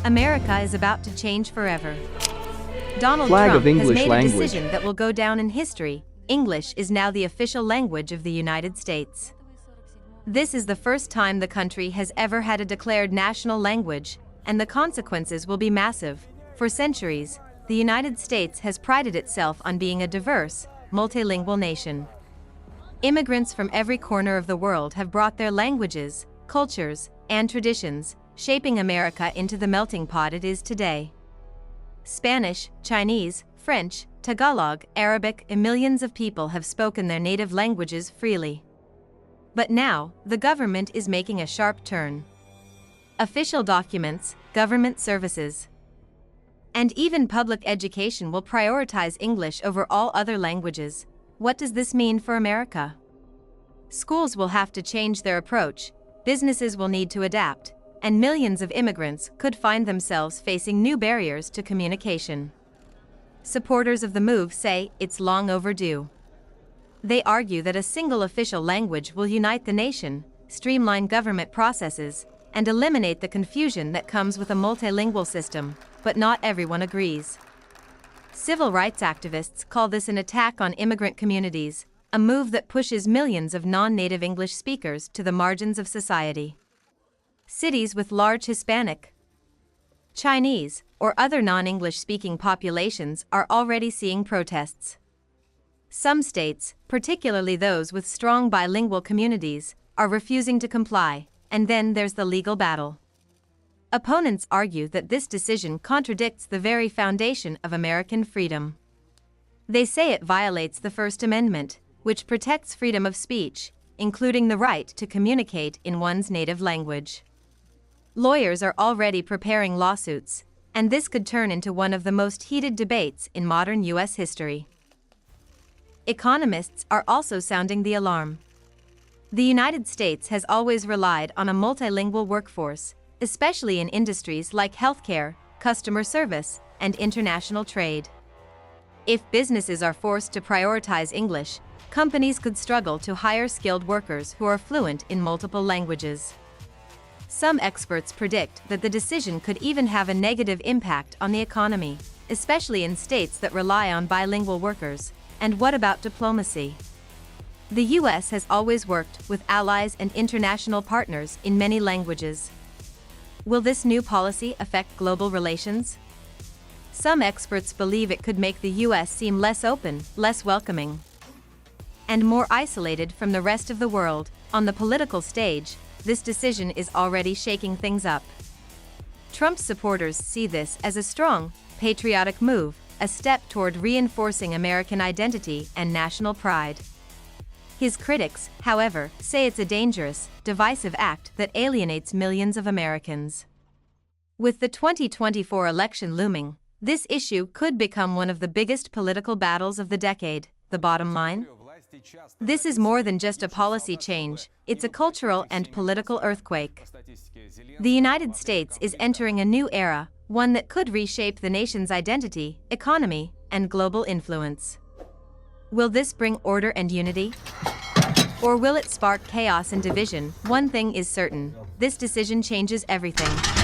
America is about to change forever. Donald Flag Trump of English has made language. a decision that will go down in history. English is now the official language of the United States. This is the first time the country has ever had a declared national language, and the consequences will be massive. For centuries, the United States has prided itself on being a diverse, multilingual nation. Immigrants from every corner of the world have brought their languages, cultures, and traditions, shaping America into the melting pot it is today. Spanish, Chinese, French, Tagalog, Arabic, and millions of people have spoken their native languages freely. But now, the government is making a sharp turn. Official documents, government services, and even public education will prioritize English over all other languages. What does this mean for America? Schools will have to change their approach, businesses will need to adapt, and millions of immigrants could find themselves facing new barriers to communication. Supporters of the move say it's long overdue. They argue that a single official language will unite the nation, streamline government processes, and eliminate the confusion that comes with a multilingual system, but not everyone agrees. Civil rights activists call this an attack on immigrant communities, a move that pushes millions of non-native English speakers to the margins of society. Cities with large Hispanic, Chinese, or other non-English speaking populations are already seeing protests. Some states, particularly those with strong bilingual communities, are refusing to comply, and then there's the legal battle. Opponents argue that this decision contradicts the very foundation of American freedom. They say it violates the First Amendment, which protects freedom of speech, including the right to communicate in one's native language. Lawyers are already preparing lawsuits, and this could turn into one of the most heated debates in modern U.S. history. Economists are also sounding the alarm. The United States has always relied on a multilingual workforce, especially in industries like healthcare, customer service, and international trade. If businesses are forced to prioritize English, companies could struggle to hire skilled workers who are fluent in multiple languages. Some experts predict that the decision could even have a negative impact on the economy, especially in states that rely on bilingual workers. And what about diplomacy? The U.S. has always worked with allies and international partners in many languages. Will this new policy affect global relations? Some experts believe it could make the U.S. seem less open, less welcoming, and more isolated from the rest of the world. On the political stage, this decision is already shaking things up. Trump's supporters see this as a strong, patriotic move, a step toward reinforcing American identity and national pride. His critics, however, say it's a dangerous, divisive act that alienates millions of Americans. With the 2024 election looming, this issue could become one of the biggest political battles of the decade. The bottom line? This is more than just a policy change, it's a cultural and political earthquake. The United States is entering a new era, one that could reshape the nation's identity, economy, and global influence. Will this bring order and unity? Or will it spark chaos and division? One thing is certain, this decision changes everything.